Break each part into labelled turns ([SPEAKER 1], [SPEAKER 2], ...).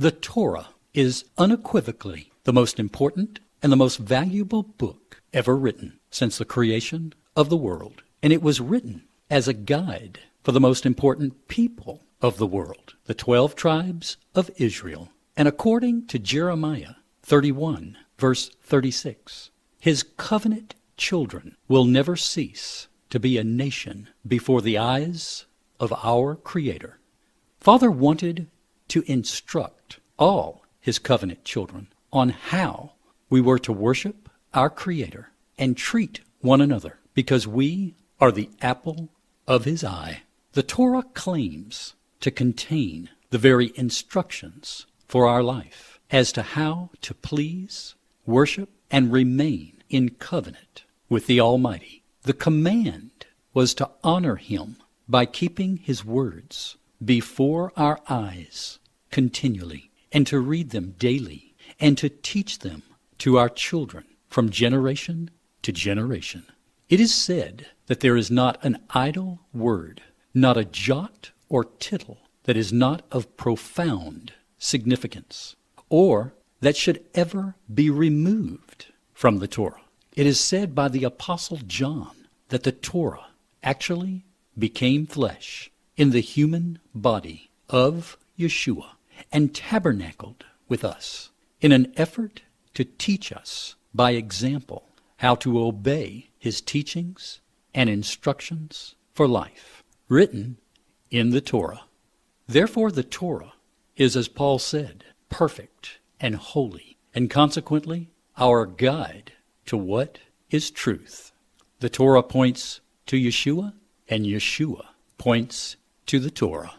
[SPEAKER 1] The Torah is unequivocally the most important and the most valuable book ever written since the creation of the world. And it was written as a guide for the most important people of the world, the 12 tribes of Israel. And according to Jeremiah 31, verse 36, his covenant children will never cease to be a nation before the eyes of our Creator. Father wanted to instruct all his covenant children on how we were to worship our Creator and treat one another, because we are the apple of his eye. The Torah claims to contain the very instructions for our life as to how to please, worship, and remain in covenant with the Almighty. The command was to honor him by keeping his words before our eyes continually, and to read them daily, and to teach them to our children from generation to generation. It is said that there is not an idle word, not a jot or tittle that is not of profound significance, or that should ever be removed from the Torah. It is said by the Apostle John that the Torah actually became flesh in the human body of Yeshua and tabernacled with us in an effort to teach us by example how to obey his teachings and instructions for life, written in the Torah. Therefore the Torah is, as Paul said, perfect and holy, and consequently our guide to what is truth. The Torah points to Yeshua, and Yeshua points to the Torah.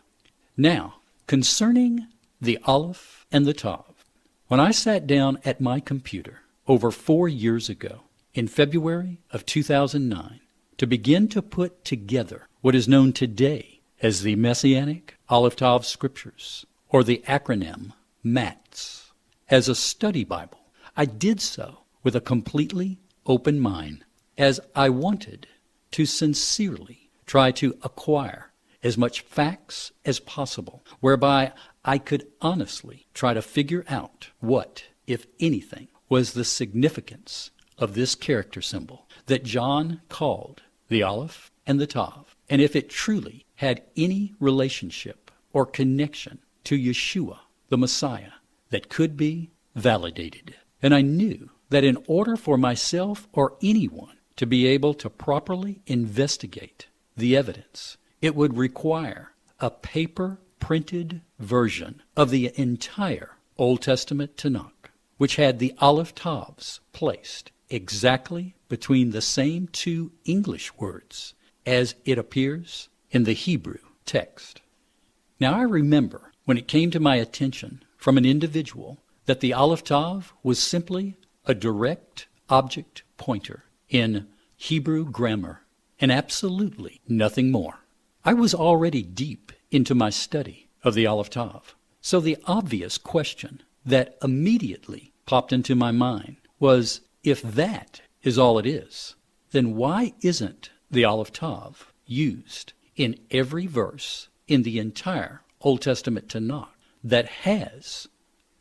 [SPEAKER 1] Now, concerning the Aleph and the Tav, when I sat down at my computer over 4 years ago, in February of 2009, to begin to put together what is known today as the Messianic Aleph Tav Scriptures, or the acronym MATS, as a study Bible, I did so with a completely open mind, as I wanted to sincerely try to acquire as much facts as possible, whereby I could honestly try to figure out what, if anything, was the significance of this character symbol that John called the Aleph and the Tav, and if it truly had any relationship or connection to Yeshua, the Messiah, that could be validated. And I knew that in order for myself or anyone to be able to properly investigate the evidence, it would require a paper-printed version of the entire Old Testament Tanakh, which had the Aleph Tavs placed exactly between the same two English words as it appears in the Hebrew text. Now I remember when it came to my attention from an individual that the Aleph Tav was simply a direct object pointer in Hebrew grammar, and absolutely nothing more. I was already deep into my study of the Aleph Tav, so the obvious question that immediately popped into my mind was, if that is all it is, then why isn't the Aleph Tav used in every verse in the entire Old Testament Tanakh that has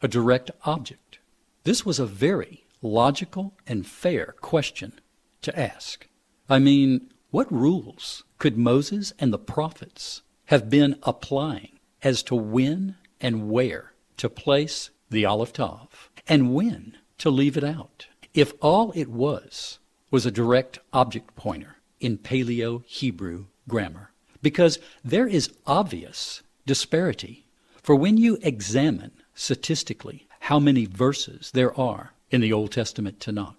[SPEAKER 1] a direct object? This was a very logical and fair question to ask. I mean, what rules could Moses and the prophets have been applying as to when and where to place the Aleph Tav and when to leave it out, if all it was a direct object pointer in Paleo-Hebrew grammar? Because there is obvious disparity. For when you examine statistically how many verses there are in the Old Testament Tanakh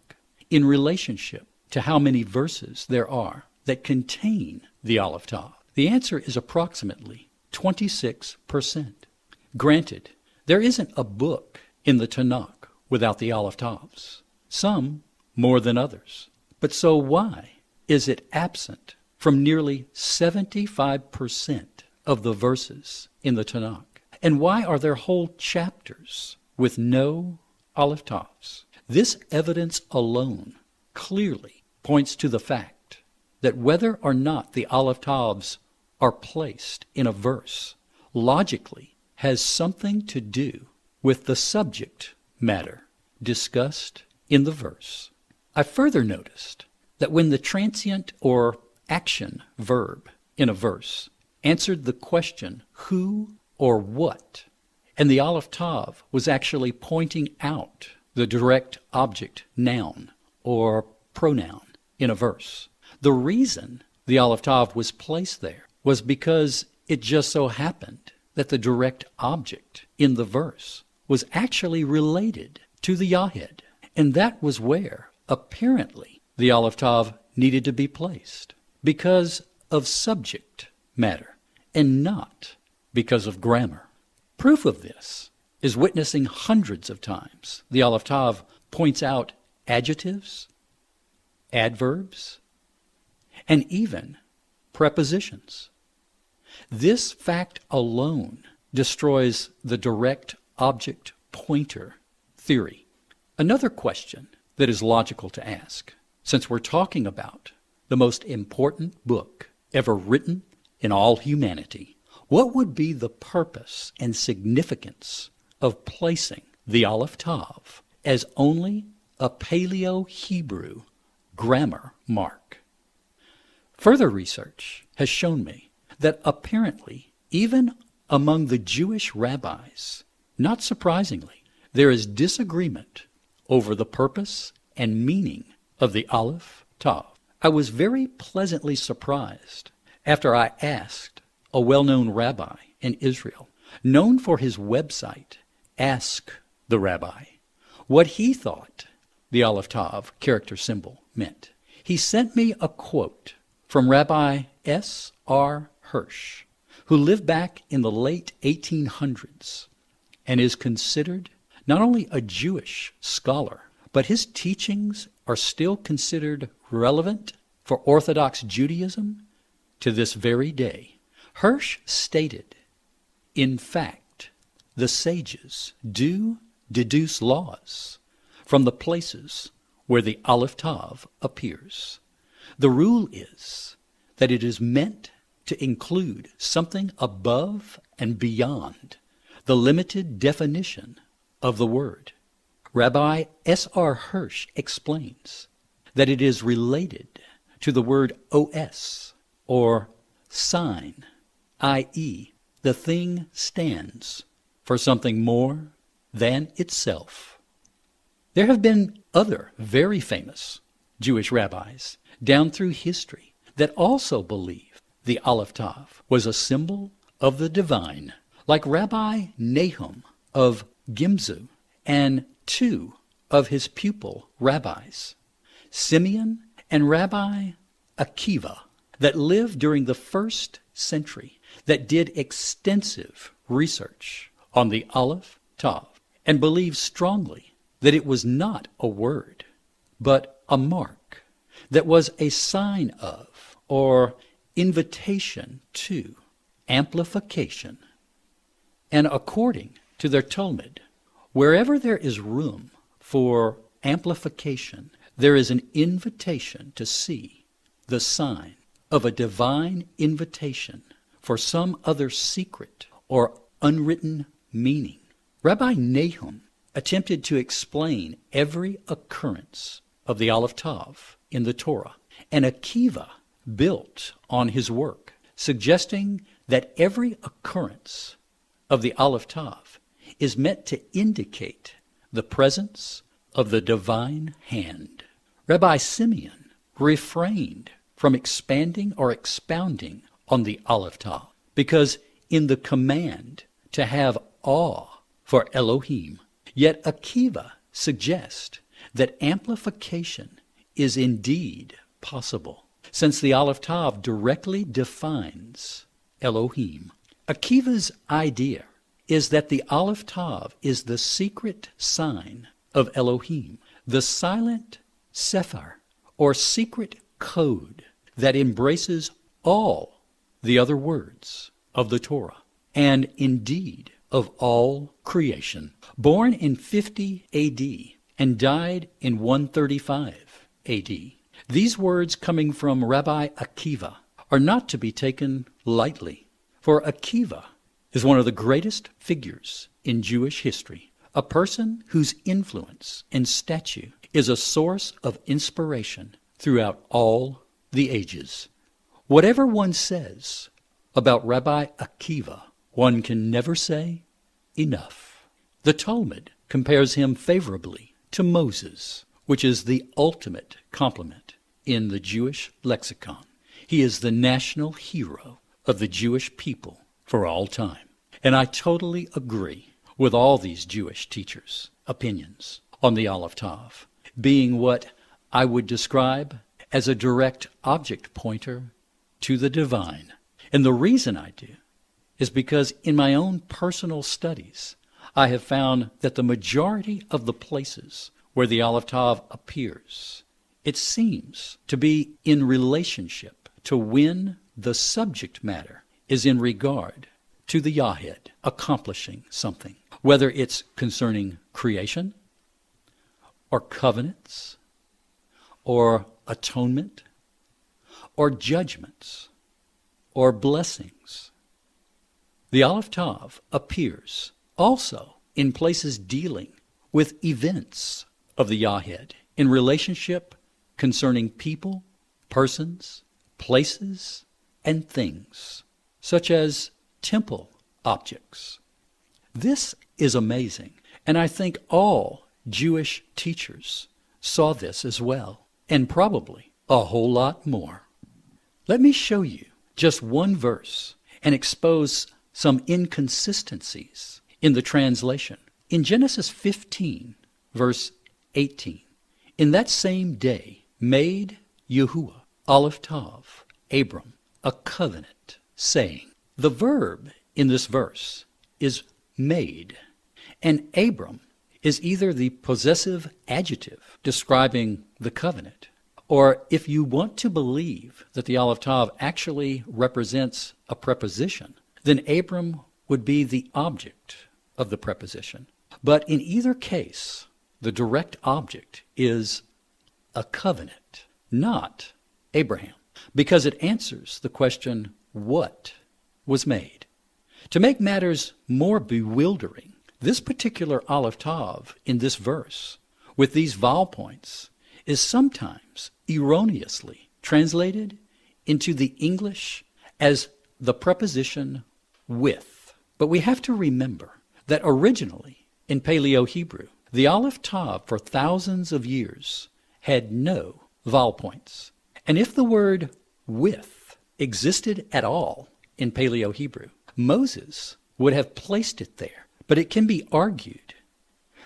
[SPEAKER 1] in relationship to how many verses there are that contain the Aleph Tav, the answer is approximately 26%. Granted, there isn't a book in the Tanakh without the Aleph Tavs, some more than others. But so why is it absent from nearly 75% of the verses in the Tanakh? And why are there whole chapters with no Aleph Tavs? This evidence alone clearly points to the fact that whether or not the Aleph Tavs are placed in a verse logically has something to do with the subject matter discussed in the verse. I further noticed that when the transient or action verb in a verse answered the question who or what, and the Aleph Tav was actually pointing out the direct object noun or pronoun in a verse, the reason the Aleph Tav was placed there was because it just so happened that the direct object in the verse was actually related to the Yahed, and that was where, apparently, the Aleph Tav needed to be placed, because of subject matter, and not because of grammar. Proof of this is witnessing hundreds of times the Aleph Tav points out adjectives, adverbs, and even prepositions. This fact alone destroys the direct object pointer theory. Another question that is logical to ask, since we're talking about the most important book ever written in all humanity, what would be the purpose and significance of placing the Aleph Tav as only a Paleo-Hebrew grammar mark? Further research has shown me that apparently, even among the Jewish rabbis, not surprisingly, there is disagreement over the purpose and meaning of the Aleph Tav. I was very pleasantly surprised after I asked a well-known rabbi in Israel, known for his website, Ask the Rabbi, what he thought the Aleph Tav character symbol meant. He sent me a quote from Rabbi S.R. Hirsch, who lived back in the late 1800s and is considered not only a Jewish scholar, but his teachings are still considered relevant for Orthodox Judaism to this very day. Hirsch stated, in fact, the sages do deduce laws from the places where the Aleph Tav appears. The rule is that it is meant to include something above and beyond the limited definition of the word. Rabbi S.R. Hirsch explains that it is related to the word os, or sign, i.e., the thing stands for something more than itself. There have been other very famous Jewish rabbis down through history that also believe the Aleph Tav was a symbol of the divine, like Rabbi Nahum of Gimzu and two of his pupil rabbis, Simeon and Rabbi Akiva, that lived during the 1st century, that did extensive research on the Aleph Tav and believed strongly that it was not a word, but a mark that was a sign of, or invitation to, amplification. And according to their Talmud, wherever there is room for amplification, there is an invitation to see the sign of a divine invitation for some other secret or unwritten meaning. Rabbi Nahum attempted to explain every occurrence of the Aleph Tav in the Torah, and Akiva built on his work, suggesting that every occurrence of the Aleph Tav is meant to indicate the presence of the divine hand. Rabbi Simeon refrained from expanding or expounding on the Aleph Tav because in the command to have awe for Elohim, yet Akiva suggests that amplification is indeed possible, since the Aleph Tav directly defines Elohim. Akiva's idea is that the Aleph Tav is the secret sign of Elohim, the silent sefer, or secret code that embraces all the other words of the Torah, and indeed of all creation. Born in 50 A.D. and died in 135 A.D., these words coming from Rabbi Akiva are not to be taken lightly, for Akiva is one of the greatest figures in Jewish history, a person whose influence and statue is a source of inspiration throughout all the ages. Whatever one says about Rabbi Akiva, one can never say enough. The Talmud compares him favorably to Moses, which is the ultimate compliment in the Jewish lexicon. He is the national hero of the Jewish people for all time. And I totally agree with all these Jewish teachers' opinions on the Aleph Tav, being what I would describe as a direct object pointer to the divine. And the reason I do is because in my own personal studies, I have found that the majority of the places where the Aleph Tav appears, it seems to be in relationship to when the subject matter is in regard to the Yahed accomplishing something, whether it's concerning creation or covenants or atonement or judgments or blessings. The Aleph Tav appears also in places dealing with events of the Yahed in relationship concerning people, persons, places, and things, such as temple objects. This is amazing, and I think all Jewish teachers saw this as well, and probably a whole lot more. Let me show you just one verse and expose some inconsistencies in the translation. In Genesis 15, verse 18, in that same day made Yahuwah, Aleph Tav, Abram, a covenant, saying. The verb in this verse is made, and Abram is either the possessive adjective describing the covenant, or if you want to believe that the Aleph Tav actually represents a preposition, then Abram would be the object of the preposition. But in either case, the direct object is a covenant, not Abraham, because it answers the question, what was made? To make matters more bewildering, this particular Aleph Tav in this verse, with these vowel points, is sometimes erroneously translated into the English as the preposition with. But we have to remember that originally in Paleo-Hebrew, the Aleph Tav for thousands of years had no vowel points. And if the word with existed at all in Paleo-Hebrew, Moses would have placed it there. But it can be argued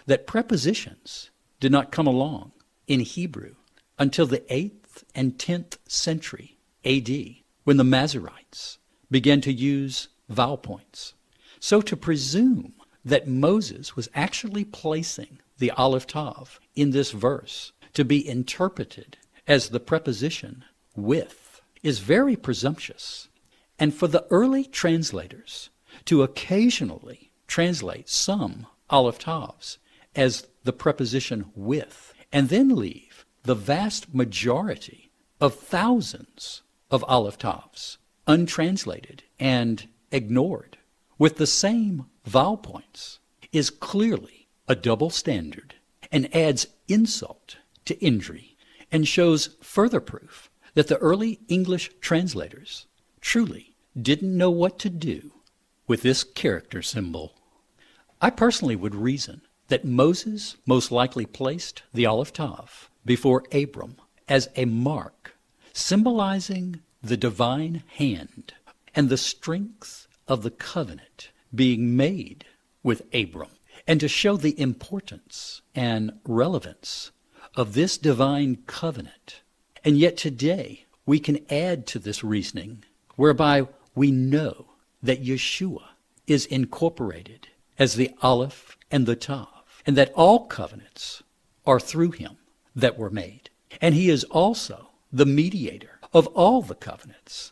[SPEAKER 1] that prepositions did not come along in Hebrew until the 8th and 10th century A.D., when the Masoretes began to use vowel points. So to presume that Moses was actually placing the Aleph Tav in this verse to be interpreted as the preposition with is very presumptuous. And for the early translators to occasionally translate some Aleph Tavs as the preposition with, and then leave the vast majority of thousands of Aleph Tavs untranslated and ignored with the same vowel points, is clearly a double standard and adds insult to injury, and shows further proof that the early English translators truly didn't know what to do with this character symbol. I personally would reason that Moses most likely placed the Aleph Tav before Abram as a mark symbolizing the divine hand and the strength of the covenant being made with Abram, and to show the importance and relevance of this divine covenant. And yet today we can add to this reasoning whereby we know that Yeshua is incorporated as the Aleph and the Tav, and that all covenants are through him that were made. And he is also the mediator of all the covenants.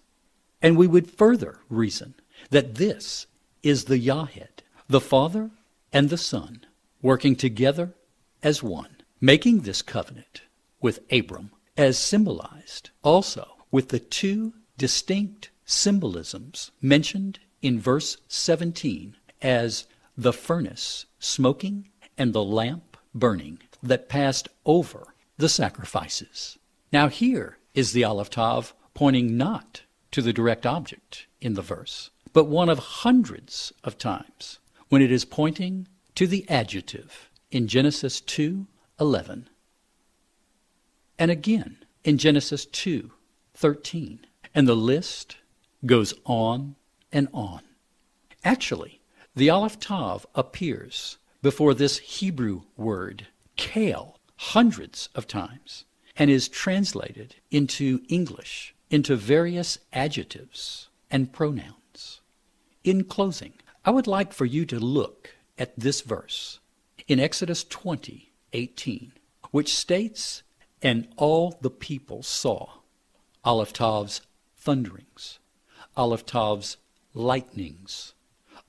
[SPEAKER 1] And we would further reason that this is the Yahed, the Father and the Son, working together as one, making this covenant with Abram, as symbolized also with the two distinct symbolisms mentioned in verse 17 as the furnace smoking and the lamp burning that passed over the sacrifices. Now here is the Aleph Tav pointing not to the direct object in the verse, but one of hundreds of times when it is pointing to the adjective in Genesis 2:11, and again in Genesis 2:13, and the list goes on and on. Actually, the Aleph Tav appears before this Hebrew word, kale, hundreds of times, and is translated into English into various adjectives and pronouns. In closing, I would like for you to look at this verse in Exodus 20:18, which states, "And all the people saw Aleph Tav's thunderings, Aleph Tav's lightnings,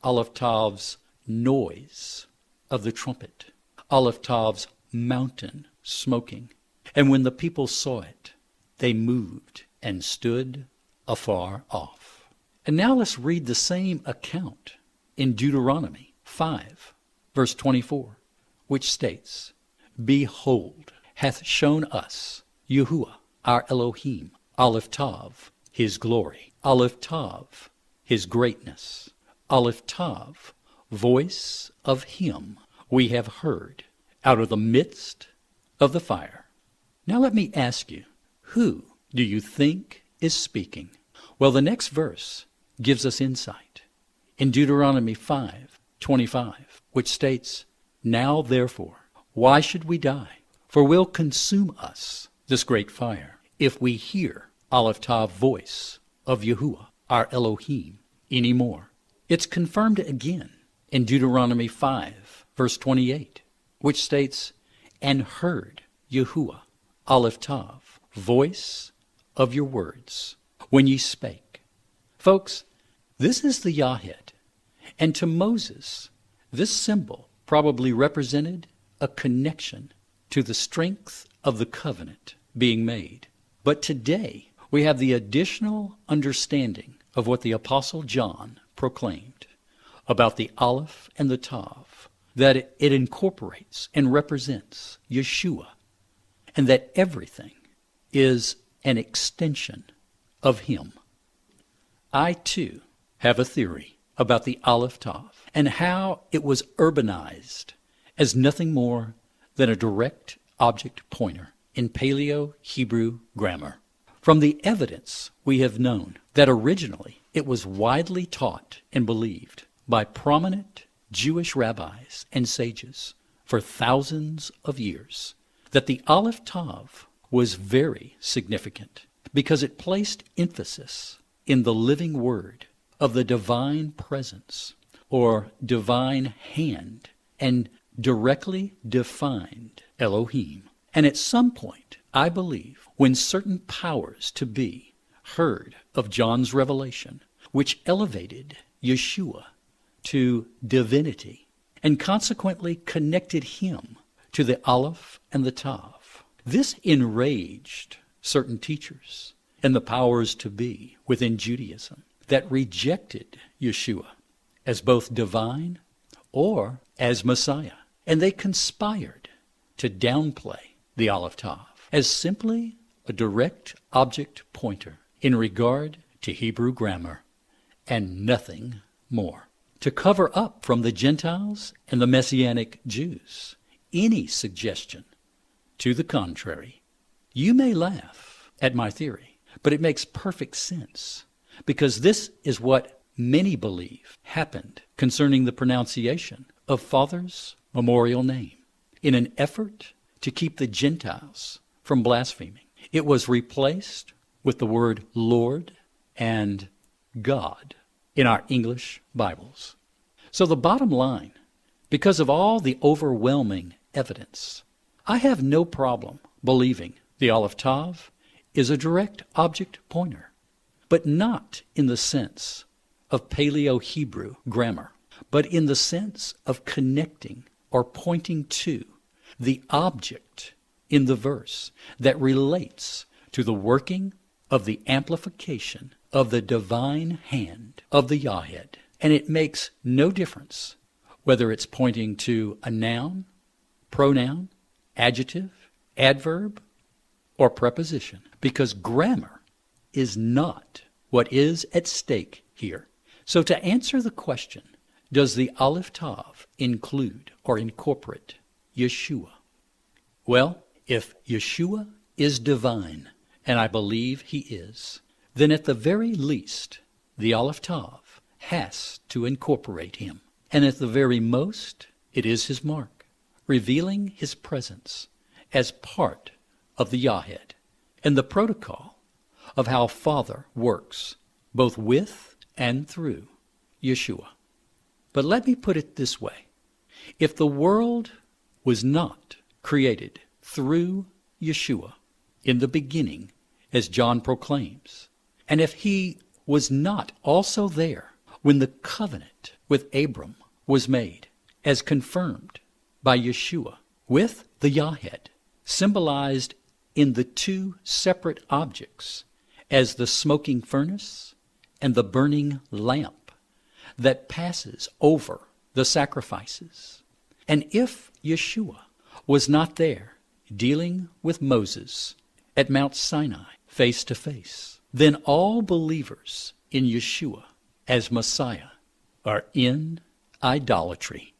[SPEAKER 1] Aleph Tav's noise of the trumpet, Aleph Tav's mountain smoking. And when the people saw it, they moved and stood afar off." And now let's read the same account in Deuteronomy 5, verse 24, which states, "Behold, hath shown us Yahuwah, our Elohim, Aleph Tav, his glory, Aleph Tav, his greatness, Aleph Tav, voice of him we have heard out of the midst of the fire." Now let me ask you, who do you think is speaking? Well, the next verse gives us insight. In Deuteronomy 5:25, which states, "Now therefore, why should we die? For will consume us this great fire, if we hear Aleph Tav voice of Yahuwah, our Elohim, any more." It's confirmed again in Deuteronomy 5, verse 28, which states, "And heard Yahuwah, Aleph Tav, voice of your words, when ye spake." Folks, this is the Yahed, and to Moses, this symbol probably represented a connection to the strength of the covenant being made. But today, we have the additional understanding of what the Apostle John proclaimed about the Aleph and the Tav, that it incorporates and represents Yeshua, and that everything is an extension of him. I, too, have a theory about the Aleph Tav and how it was urbanized as nothing more than a direct object pointer in Paleo-Hebrew grammar. From the evidence we have known that originally it was widely taught and believed by prominent Jewish rabbis and sages for thousands of years that the Aleph Tav was very significant because it placed emphasis in the living word of the divine presence or divine hand and directly defined Elohim. And at some point, I believe, when certain powers to be heard of John's revelation, which elevated Yeshua to divinity and consequently connected him to the Aleph and the Tav, this enraged certain teachers and the powers to be within Judaism that rejected Yeshua as both divine or as Messiah. And they conspired to downplay the Aleph Tav as simply a direct object pointer in regard to Hebrew grammar and nothing more. To cover up from the Gentiles and the Messianic Jews any suggestion to the contrary. You may laugh at my theory, but it makes perfect sense because this is what many believe happened concerning the pronunciation of Father's memorial name. In an effort to keep the Gentiles from blaspheming, it was replaced with the word Lord and God in our English Bibles. So the bottom line, because of all the overwhelming evidence, I have no problem believing the Aleph Tav is a direct object pointer, but not in the sense of Paleo-Hebrew grammar, but in the sense of connecting or pointing to the object in the verse that relates to the working of the amplification of the divine hand of the Yahed. And it makes no difference whether it's pointing to a noun pronoun, adjective, adverb, or preposition, because grammar is not what is at stake here. So to answer the question, does the Aleph Tav include or incorporate Yeshua? Well, if Yeshua is divine, and I believe he is, then at the very least, the Aleph Tav has to incorporate him. And at the very most, it is his mark, revealing his presence as part of the Yahed and the protocol of how Father works, both with and through Yeshua. But let me put it this way. If the world was not created through Yeshua in the beginning, as John proclaims, and if he was not also there when the covenant with Abram was made, as confirmed by Yeshua, with the Yahed, symbolized in the two separate objects as the smoking furnace and the burning lamp that passes over the sacrifices. And if Yeshua was not there dealing with Moses at Mount Sinai face to face, then all believers in Yeshua as Messiah are in idolatry.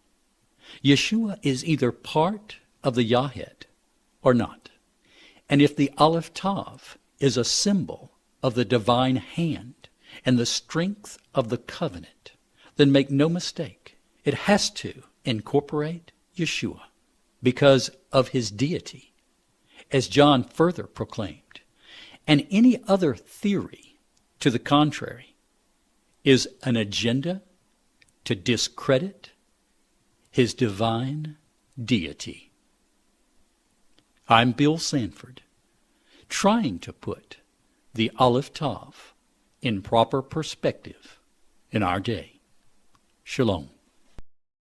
[SPEAKER 1] Yeshua is either part of the Yahed or not. And if the Aleph Tav is a symbol of the divine hand and the strength of the covenant, then make no mistake, it has to incorporate Yeshua because of his deity, as John further proclaimed. And any other theory to the contrary is an agenda to discredit his divine deity. I'm Bill Sanford, trying to put the Aleph Tav in proper perspective in our day. Shalom.